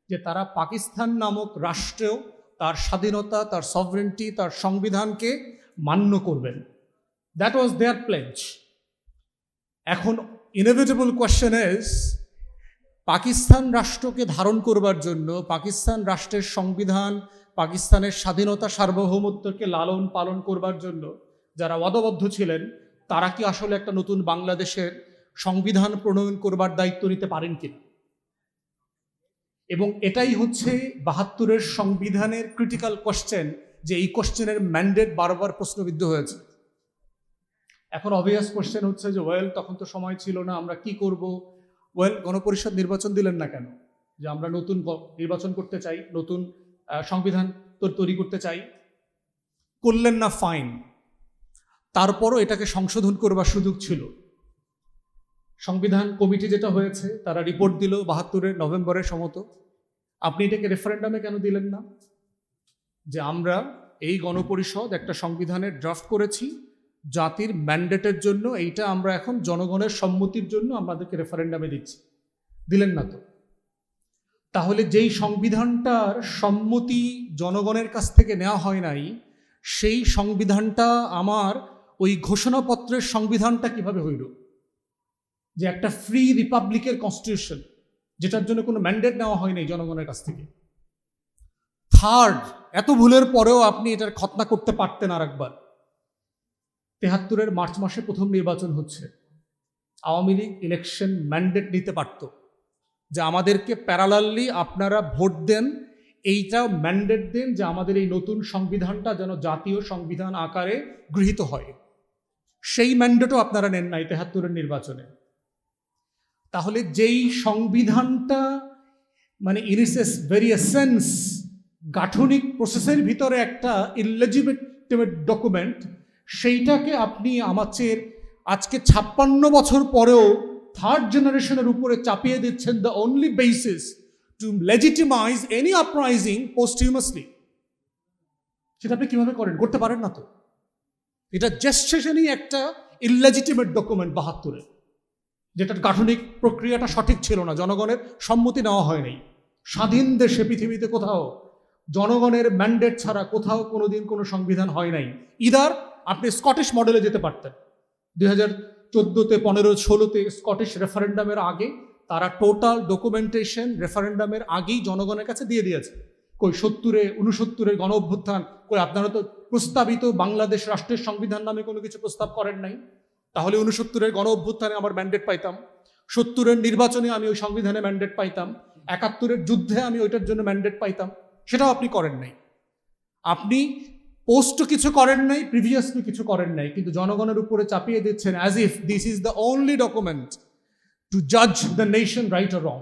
যে তারা পাকিস্তান নামক রাষ্ট্রেও তার স্বাধীনতা, তার সভরেন্টি, তার সংবিধানকে মান্য করবেন। That was their pledge. এখন ইনএভিটেবল কোয়েশ্চেন ইজ, পাকিস্তান রাষ্ট্রকে ধারণ করবার জন্য, পাকিস্তান রাষ্ট্রের সংবিধান, পাকিস্তানের স্বাধীনতা সার্বভৌমত্বকে লালন পালন করবার জন্য যারা ওয়াদাবদ্ধ ছিলেন, তারা কি আসলে একটা নতুন বাংলাদেশের সংবিধান প্রণয়ন করবার দায়িত্ব নিতে পারেন কিনা? এবং এটাই হচ্ছে ৭২-এর সংবিধানের ক্রিটিক্যাল কোয়েশ্চেন, যে এই কোয়েশ্চেনের ম্যান্ডেট বারবার প্রশ্নবিদ্ধ হয়েছে। এখন অবভিয়াস কোয়েশ্চেন হচ্ছে যে ওয়েল, তখন তো সময় ছিল না, আমরা কি করব? ওয়েল, গণপরিষদ নির্বাচন দিলেন না কেন? যে আমরা নতুন নির্বাচন করতে চাই, নতুন সংবিধান তৈরি করতে চাই, করলেন না, ফাইন। তারপরও এটাকে সংশোধন করবার সুযোগ ছিল। সংবিধান কমিটি যেটা হয়েছে, তারা রিপোর্ট দিল ৭২-এর নভেম্বরের সম্ভবত। আপনি এটাকে রেফারেন্ডামে কেন দিলেন না? যে আমরা এই গণপরিষদ একটা সংবিধানের ড্রাফট করেছি জাতির ম্যান্ডেটের জন্য, এইটা আমরা এখন জনগণের সম্মতির জন্য আমাদেরকে রেফারেন্ডামে দিচ্ছি। দিলেন না তো। তাহলে যেই সংবিধানটার সম্মতি জনগণের কাছ থেকে নেওয়া হয় নাই, সেই সংবিধানটা আমার ওই ঘোষণাপত্রের সংবিধানটা কিভাবে হইল? যে একটা ফ্রি রিপাবলিকের কনস্টিটিউশন, যেটার জন্য কোনো ম্যান্ডেট নেওয়া হয় নাই জনগণের কাছ থেকে। থার্ড, এত ভুলের পরেও আপনি এটার খতনা করতে পারতেন আরেকবার। ৭৩-এর মার্চ মাসে প্রথম নির্বাচন হচ্ছে, আওয়ামী লীগ ইলেকশন ম্যান্ডেট নিতে পারত যে আমাদেরকে প্যারালালি আপনারা ভোট দেন, এইটা ম্যান্ডেট দেন যে আমাদের এই নতুন সংবিধানটা যেন জাতীয় সংবিধান আকারে গৃহীত হয়। সেই ম্যান্ডেটও আপনারা নেন নাই ৭৩-এর নির্বাচনে। তাহলে যেই সংবিধানটা মানে ইন ইটস ভেরি এসেন্স গাঠনিক প্রসেসের ভিতরে একটা ইললেজিটিমেট ডকুমেন্ট, সেইটাকে আপনি আমাদের আজকে ৫৬ বছর পরেও থার্ড জেনারেশনের উপরে চাপিয়ে দিচ্ছেন the only basis to legitimize any uprising posthumously. সেটা আপনি কিভাবে করেন? করতে পারেন না তো। এটা জেস্টেশনই একটা ইললেজিটিমেট ডকুমেন্ট ৭২-এর, যেটার গাঠনিক প্রক্রিয়াটা সঠিক ছিল না, জনগণের সম্মতি নেওয়া হয়নি। স্বাধীন দেশে পৃথিবীতে কোথাও জনগণের ম্যান্ডেট ছাড়া কোথাও কোনোদিন কোনো সংবিধান হয় নাই। ইদার আপনি স্কটিশ মডেলে যেতে পারতেন। ২০১৪-তে, ১৫-১৬-তে স্কটিশ রেফারেন্ডামের আগে তারা টোটাল ডকুমেন্টেশন রেফারেন্ডামের আগেই জনগণের কাছে দিয়ে দিয়েছে। কই ৭০-এ ৬৯-এর গণ অভ্যুত্থান, কই আপনারা তো প্রস্তাবিত বাংলাদেশ রাষ্ট্রের সংবিধান নামে কোনো কিছু প্রস্তাব করেন নাই। তাহলে ৬৯-এর গণ অভ্যুত্থানে আমার ম্যান্ডেট পাইতাম, ৭০-এর নির্বাচনে আমি ওই সংবিধানে ম্যান্ডেট পাইতাম, ৭১-এর যুদ্ধে আমি ওইটার জন্য ম্যান্ডেট পাইতাম। সেটাও আপনি করেন নাই। আপনি পোস্টও কিছু করেন নাই, প্রিভিয়াসলি কিছু করেন নাই, কিন্তু জনগণের উপরে চাপিয়ে দিচ্ছেন as if this is the only document to জাজ the nation right or wrong.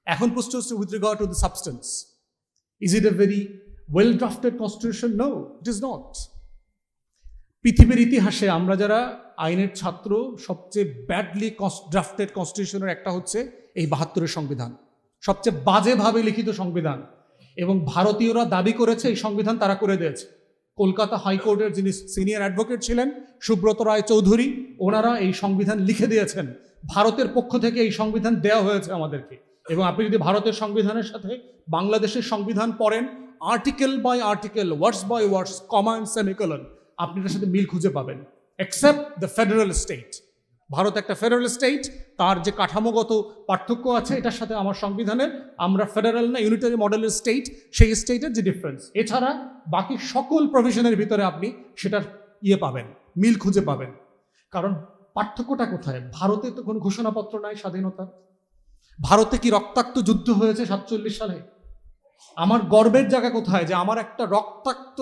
এখন প্রশ্ন হচ্ছে with regard to the substance, is it a very well drafted constitution? No, it is not. পৃথিবীর ইতিহাসে আমরা যারা আইনের ছাত্র, সবচেয়ে ব্যাডলি ড্রাফটেড কনস্টিটিউশনের একটা হচ্ছে এই ৭২-এর সংবিধান। সবচেয়ে বাজেভাবে লিখিত সংবিধান, এবং ভারতীয়রা দাবি করেছে এই সংবিধান তারা করে দিয়েছে। কলকাতা হাইকোর্টের যিনি সিনিয়র অ্যাডভোকেট ছিলেন সুব্রত রায় চৌধুরী, ওনারা এই সংবিধান লিখে দিয়েছেন। ভারতের পক্ষ থেকে এই সংবিধান দেওয়া হয়েছে আমাদেরকে। এবং আপনি যদি ভারতের সংবিধানের সাথে বাংলাদেশের সংবিধান পড়েন, article by article, words by words, comma and semicolon, আপনি এটার সাথে মিল খুঁজে পাবেন। Except the federal state. Bharat একটা ফেডারেল স্টেট, তার যে কাঠামোগত পার্থক্য আছে এটার সাথে আমার সংবিধানের, আমরা ফেডারেল না ইউনিটারি মডেলের স্টেট, সেই স্টেটের যে ডিফারেন্স। এছাড়া বাকি সকল প্রভিশনের ভিতরে আপনি সেটার পাবেন, মিল খুঁজে পাবেন। কারণ পার্থক্যটা কোথায়? ভারতে তো কোনো ঘোষণাপত্র নাই স্বাধীনতা। ভারতে কি রক্তাক্ত যুদ্ধ হয়েছে ৪৭ সালে? আমার গর্বের জায়গা কোথায় যে আমার একটা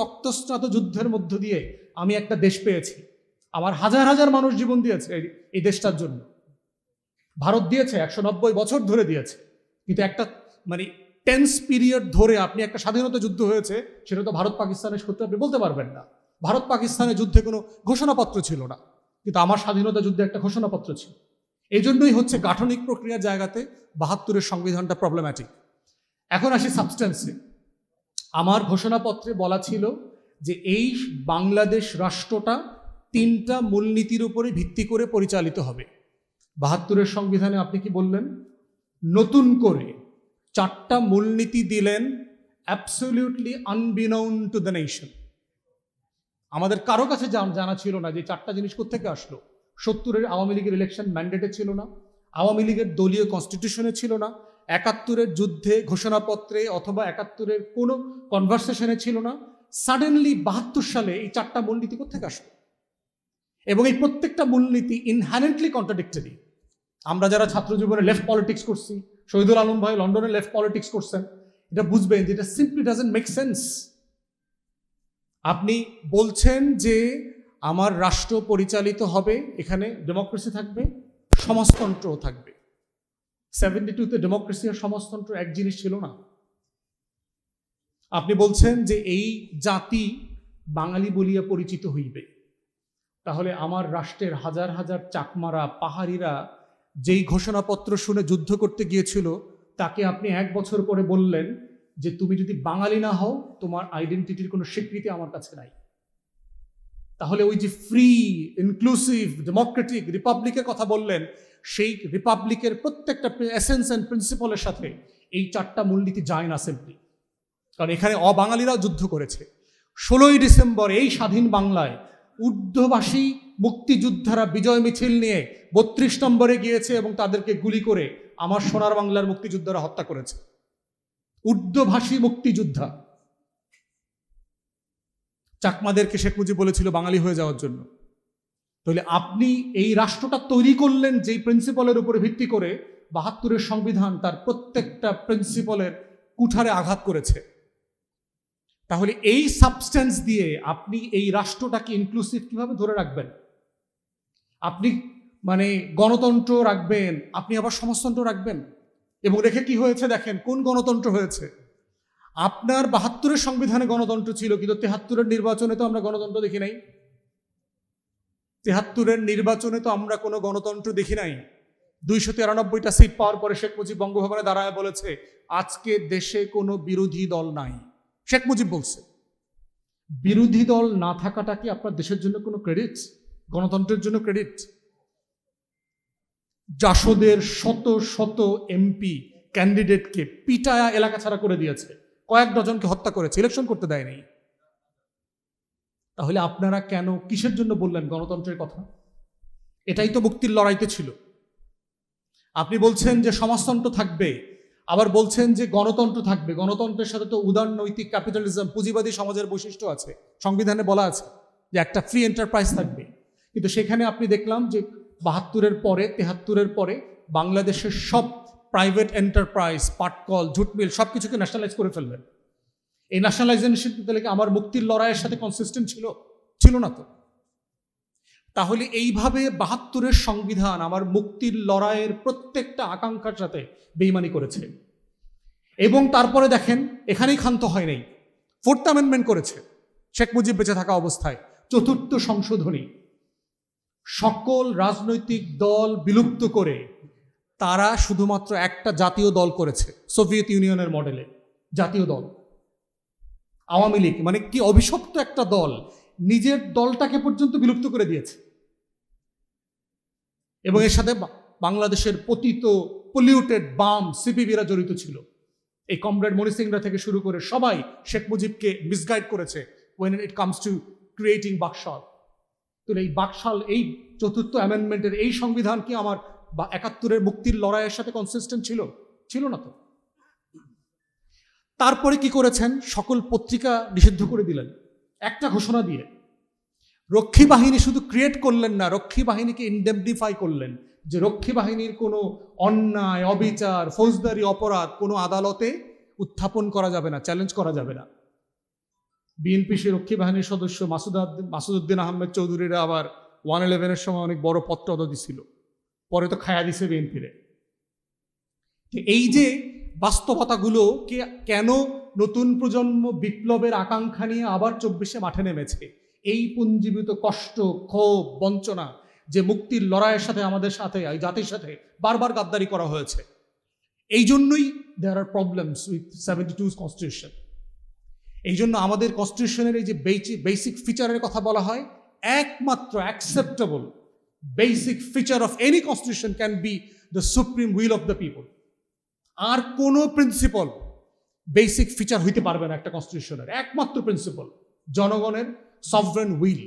রক্তস্নাত যুদ্ধের মধ্য দিয়ে আমি একটা দেশ পেয়েছি। আমার হাজার হাজার মানুষ জীবন দিয়েছে এই দেশটার জন্য। ভারত দিয়েছে ১৯০ বছর ধরে দিয়েছে, কিন্তু একটা মানে টেন্স পিরিয়ড ধরে আপনি একটা স্বাধীনতা যুদ্ধ হয়েছে, সেটা তো ভারত পাকিস্তানের সত্যি আপনি বলতে পারবেন না। ভারত পাকিস্তানের যুদ্ধে কোনো ঘোষণাপত্র ছিল না, কিন্তু আমার স্বাধীনতা যুদ্ধে একটা ঘোষণাপত্র ছিল। এই জন্যই হচ্ছে গাঠনিক প্রক্রিয়ার জায়গাতে ৭২-এর সংবিধানটা প্রবলেম্যাটিক। এখন আসি সাবস্টেন্সে। আমার ঘোষণাপত্রে বলা ছিল যে এই বাংলাদেশ রাষ্ট্রটা ৩টা মূলনীতির উপরে ভিত্তি করে পরিচালিত হবে। ৭২-এর সংবিধানে আপনি কি বললেন? নতুন করে 4টা মূলনীতি দিলেন অ্যাবসলিউটলি আনবিনাউন টু দ্য নেশন। আমাদের কারো কাছে জানা ছিল না যে 4টা জিনিস কোত্থেকে আসলো। 70-এর আওয়ামী লীগের ইলেকশন ম্যান্ডেটে ছিল না, আওয়ামী লীগের দলীয় কনস্টিটিউশনে ছিল না, 71-এর যুদ্ধে ঘোষণাপত্রে অথবা 71-এর কোনো কনভারসেশনে ছিল না। সাডেনলি 72 সালে এই 4টা মূলনীতি কোত্থেকে আসলো, এবং এই প্রত্যেকটা মূলনীতি ইনহ্যারেন্টলি কন্ট্রাডিক্টরি। আমরা যারা ছাত্র জীবনে লেফট পলিটিক্স করছি, শহীদুল আলম ভাই লন্ডনে লেফট পলিটিক্স করছেন, এটা বুঝবেন যে এটা সিম্পলি ডাজন্ট মেক সেন্স। আপনি বলছেন যে আমার রাষ্ট্র পরিচালিত হবে, এখানে ডেমোক্রেসি থাকবে, সমাজতন্ত্রও থাকবে। 72-তে ডেমোক্রেসি আর সমাজতন্ত্র এক জিনিস ছিল না। আপনি বলছেন যে এই জাতি বাঙালি বলিয়া পরিচিত হইবে। তাহলে আমার রাষ্ট্রের হাজার হাজার চাকমারা পাহাড়িরা যেই ঘোষণাপত্র শুনে যুদ্ধ করতে গিয়েছিল, তাকে আপনি 1 বছর পরে বললেন যে তুমি যদি বাঙালি না হও, তোমার আইডেন্টিটির কোনো স্বীকৃতি আমার কাছে নাই। তাহলে ওই যে ফ্রি, ইনক্লুসিভ, ডেমোক্রেটিক রিপাবলিকের কথা বললেন, সেই রিপাবলিকের প্রত্যেকটা এসেন্স অ্যান্ড প্রিন্সিপালের সাথে এই 4টা মূলনীতি যায় না সিম্পলি। কারণ এখানে অবাঙালিরাও যুদ্ধ করেছে। 16ই ডিসেম্বর এই স্বাধীন বাংলায় ঊর্ধ্বভাষী মুক্তিযোদ্ধারা বিজয় মিছিল নিয়ে 32 নম্বরে গিয়েছে এবং তাদেরকে গুলি করে আমার সোনার বাংলার মুক্তিযোদ্ধারা হত্যা করেছে। ঊর্ধ্বভাষী মুক্তিযোদ্ধা। চাকমাদেরকে শেখ মুজিব বলেছিল বাঙালি হয়ে যাওয়ার জন্য। তাহলে আপনি এই রাষ্ট্রটা তৈরি করলেন যেই প্রিন্সিপালের উপরে ভিত্তি করে 72-এর সংবিধান তার প্রত্যেকটা প্রিন্সিপালের কুঠারে আঘাত করেছে। তাহলে এই সাবস্টেন্স দিয়ে আপনি এই রাষ্ট্রটাকে ইনক্লুসিভ কিভাবে ধরে রাখবেন? আপনি মানে গণতন্ত্র রাখবেন, আপনি আবার সমাজতন্ত্র রাখবেন, এবং রেখে কি হয়েছে দেখেন, কোন গণতন্ত্র হয়েছে। আপনার 72-এর সংবিধানে গণতন্ত্র ছিল, কিন্তু 73-এর নির্বাচনে তো আমরা গণতন্ত্র দেখি নাই। 73-এর নির্বাচনে তো আমরা কোনো গণতন্ত্র দেখি নাই। 293টা সিট পাওয়ার পরে শেখ মুজিব বঙ্গভবনে দাঁড়ায় বলেছে, আজকে দেশে কোনো বিরোধী দল নাই। শেখ মুজিব বলছে। বিরোধী দল না থাকাটা কি আপনার দেশের জন্য কোনো ক্রেডিট? গণতন্ত্রের জন্য ক্রেডিট? জাসদের শত শত এমপি ক্যান্ডিডেটকে পিটায়া এলাকা ছাড়া করে দিয়েছে, কয়েক ডজনকে হত্যা করেছে, ইলেকশন করতে দেয় নাই। তাহলে আপনারা কেন কিসের জন্য বললেন গণতন্ত্রের কথা? এটাই তো মুক্তির লড়াইতে ছিল। আপনি বলছেন যে সমাজতন্ত্র থাকবে, আবার বলছেন যে গণতন্ত্র থাকবে। গণতন্ত্রের সাথে তো উদারনৈতিক ক্যাপিটালিজম, পুঁজিবাদী সমাজের বৈশিষ্ট্য আছে। সংবিধানে বলা আছে যে একটা ফ্রি এন্টারপ্রাইজ থাকবে, কিন্তু সেখানে আপনি দেখলাম যে 72-এর পরে, 73-এর পরে বাংলাদেশের সব প্রাইভেট এন্টারপ্রাইজ, পাটকল, জুটমিল সবকিছুকে ন্যাশনালাইজ করে ফেললেন। এই ন্যাশনালাইজেশন থেকে আমার মুক্তির লড়াইয়ের সাথে কনসিস্টেন্ট ছিল না তো। তাহলে এইভাবে 72-এর সংবিধান আমার মুক্তির লড়াইয়ের প্রত্যেকটা আকাঙ্ক্ষার সাথে বেইমানি করেছে। এবং তারপরে দেখেন এখানেই ক্ষান্ত হয় নাই, 4th অ্যামেন্ডমেন্ট করেছে শেখ মুজিব বেঁচে থাকা অবস্থায়। 4th সংশোধনী সকল রাজনৈতিক দল বিলুপ্ত করে তারা শুধুমাত্র একটা জাতীয় দল করেছে, সোভিয়েত ইউনিয়নের মডেলে জাতীয় দল। আওয়ামী লীগ মানে কি অভিশপ্ত একটা দল, নিজের দলটাকে পর্যন্ত বিলুপ্ত করে দিয়েছে। এবং এর সাথে বাংলাদেশের পতিত পলিউটেড বাম সিপিবিরা জড়িত ছিল। এই কমরেড মনি সিংরা থেকে শুরু করে সবাই শেখ মুজিবকে মিসগাইড করেছে when it comes to creating Baksal. তো এই বাকশাল, এই 4th অ্যামেন্ডমেন্টের এই সংবিধান কি আমার 71-এর মুক্তির লড়াইয়ের সাথে কনসিস্টেন্ট ছিল না তো। তারপরে কি করেছেন, সকল পত্রিকা নিষিদ্ধ করে দিলেন একটা ঘোষণা দিয়ে। রক্ষী বাহিনী শুধু ক্রিয়েট করলেন না, রক্ষী বাহিনীকে ইনডেমনিফাই করলেন, যে রক্ষী বাহিনীর কোনো অন্যায়, অবিচার, ফৌজদারি অপরাধ কোনো আদালতে উত্থাপন করা যাবে না, চ্যালেঞ্জ করা যাবে না। বিএনপি সে রক্ষী বাহিনীর সদস্য মাসুদউদ্দিন আহমেদ চৌধুরীরা আবার 111-এর সময় অনেক বড় পত্র দিছিল, পরে তো খায়া দিছে বিএনপিরে। এই যে বাস্তবতাগুলো কেন নতুন প্রজন্ম বিপ্লবের আকাঙ্ক্ষা নিয়ে আবার 24-এ মাঠে নেমেছে, এই পুঞ্জীভূত কষ্ট, ক্ষোভ, বঞ্চনা, যে মুক্তির লড়াইয়ের সাথে আমাদের সাথে এই জাতির সাথে বারবার গাদ্দারি করা হয়েছে, এই জন্যই দেয়ার আর প্রবলেমস উইথ 72's কনস্টিটিউশন। এই জন্য আমাদের কনস্টিটিউশনের এই যে বেসিক ফিচারের কথা বলা হয়, একমাত্র acceptable basic feature of any constitution can be the supreme will of the people. আর কোনো প্রিন্সিপাল বেসিক ফিচার হইতে পারবে না একটা কনস্টিটিউশনের। একমাত্র প্রিন্সিপাল জনগণের সভরেন উইল।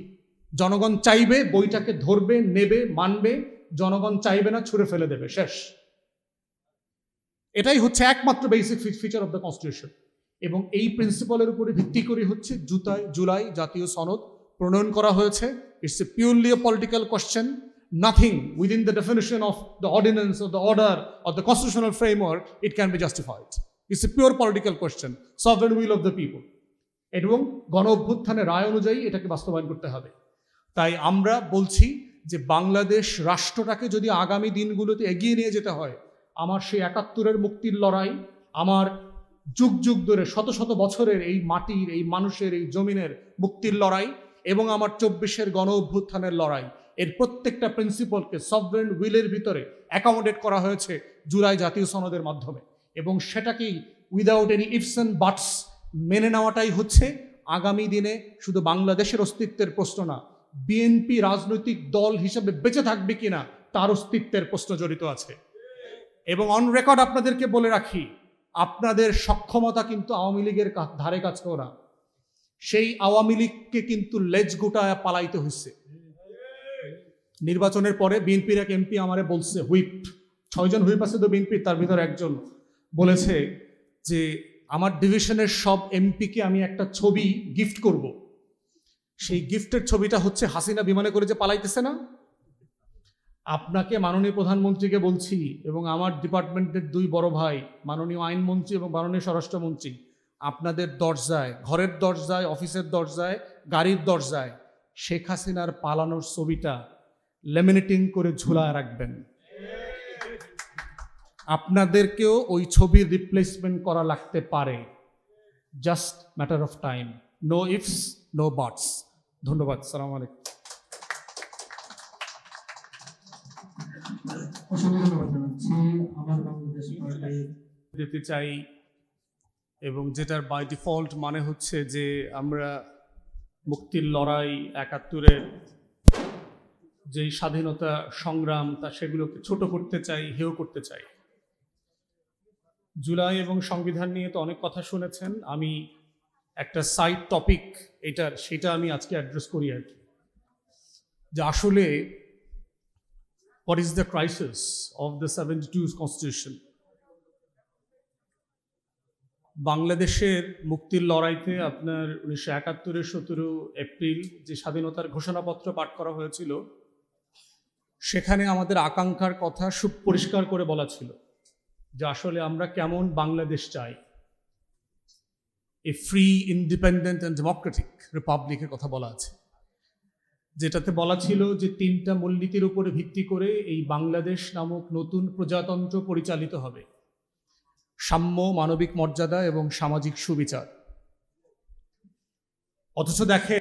জনগণ চাইবে বইটাকে ধরবে, নেবে, মানবে, জনগণ চাইবে না ছুঁড়ে ফেলে দেবে, শেষ। এটাই হচ্ছে একমাত্র basic feature of the constitution. এবং এই প্রিন্সিপালের উপরে ভিত্তি করে হচ্ছে জুলাই জাতীয় সনদ প্রণয়ন করা হয়েছে। It's a purely a political question, nothing within the definition of the ordinance or the order or the constitutional framework it can be justified. It's a pure political question, sovereign will of the people. এবং গণ অভ্যুত্থানের রায় অনুযায়ী এটাকে বাস্তবায়ন করতে হবে। তাই আমরা বলছি যে বাংলাদেশ রাষ্ট্রটাকে যদি আগামী দিনগুলোতে এগিয়ে নিয়ে যেতে হয়, আমার সেই ৭১-এর মুক্তির লড়াই, আমার যুগ যুগ ধরে শত শত বছরের এই মাটির, এই মানুষের, এই জমিনের মুক্তির লড়াই এবং আমার ২৪-এর গণ অভ্যুত্থানের লড়াই, এর প্রত্যেকটা প্রিন্সিপালকে সভরেন উইলের ভিতরে অ্যাকোমোডেট করা হয়েছে জুলাই জাতীয় সনদের মাধ্যমে। এবং সেটাকেই উইদাউট এনি ইফস অ্যান্ড বাটস মেনে নেওয়াটাই হচ্ছে আগামী দিনে শুধু বাংলাদেশের অস্তিত্বের প্রশ্ন না, বিএনপি রাজনৈতিক দল হিসেবে বেঁচে থাকবে কিনা তার অস্তিত্বের প্রশ্ন জড়িত আছে। এবং অন রেকর্ড আপনাদেরকে বলে রাখি, আপনাদের সক্ষমতা কিন্তু আওয়ামী লীগের ধারে কাছেও না। সেই আওয়ামী লীগকে কিন্তু লেজ গোটায় পালাইতে হয়েছে। নির্বাচনের পরে বিএনপির এক এমপি আমারে বলছে, হুইপ ৬ জন হুইপ আছে তো বিএনপির, তার ভিতরে একজন বলেছে যে আমার ডিভিশনের সব এমপিকে আমি একটা ছবি গিফট করব। সেই গিফটের ছবিটা হচ্ছে হাসিনা বিমানে করে যে পালাইতেছে না। আপনাকে মাননীয় প্রধানমন্ত্রীকে বলছি এবং আমার ডিপার্টমেন্টের ২ বড় ভাই মাননীয় আইনমন্ত্রী এবং মাননীয় স্বরাষ্ট্রমন্ত্রী, আপনাদের দরজায়, ঘরের দরজায়, অফিসের দরজায়, গাড়ির দরজায় শেখ হাসিনার পালানোর ছবিটা লেমিনেটিং করে ঝুলায় রাখবেন। আপনাদেরকেও ওই ছবির রিপ্লেসমেন্ট করা লাগতে পারে, just matter of time. No ifs, no buts. ধন্যবাদ। আসসালামু আলাইকুম। দিতে চাই এবং যেটার বাই ডিফল্ট মানে হচ্ছে যে আমরা মুক্তির লড়াই, ৭১-এর যেই স্বাধীনতা সংগ্রাম তা সেগুলোকে ছোট করতে চাই, হেয় করতে চাই। জুলাই এবং সংবিধান নিয়ে তো অনেক কথা শুনেছেন, আমি একটা সাইড টপিক সেটা আমি আজকে অ্যাড্রেস করি আর কি, যে আসলে what is the crisis of the 72 constitution? বাংলাদেশের মুক্তির লড়াইতে আপনার ১৯৭১-এর ১৭ এপ্রিল যে স্বাধীনতার ঘোষণাপত্র পাঠ করা হয়েছিল, সেখানে আমাদের আকাঙ্ক্ষার কথা সুপরিষ্কার করে বলা ছিল যে আসলে আমরা কেমন বাংলাদেশ চাই। A free, independent and democratic রিপাবলিকের কথা বলা আছে, যেটাতে বলা ছিল যে ৩টা মূলনীতির উপরে ভিত্তি করে এই বাংলাদেশ নামক নতুন প্রজাতন্ত্র পরিচালিত হবে: সাম্য, মানবিক মর্যাদা এবং সামাজিক সুবিচার। অথচ দেখে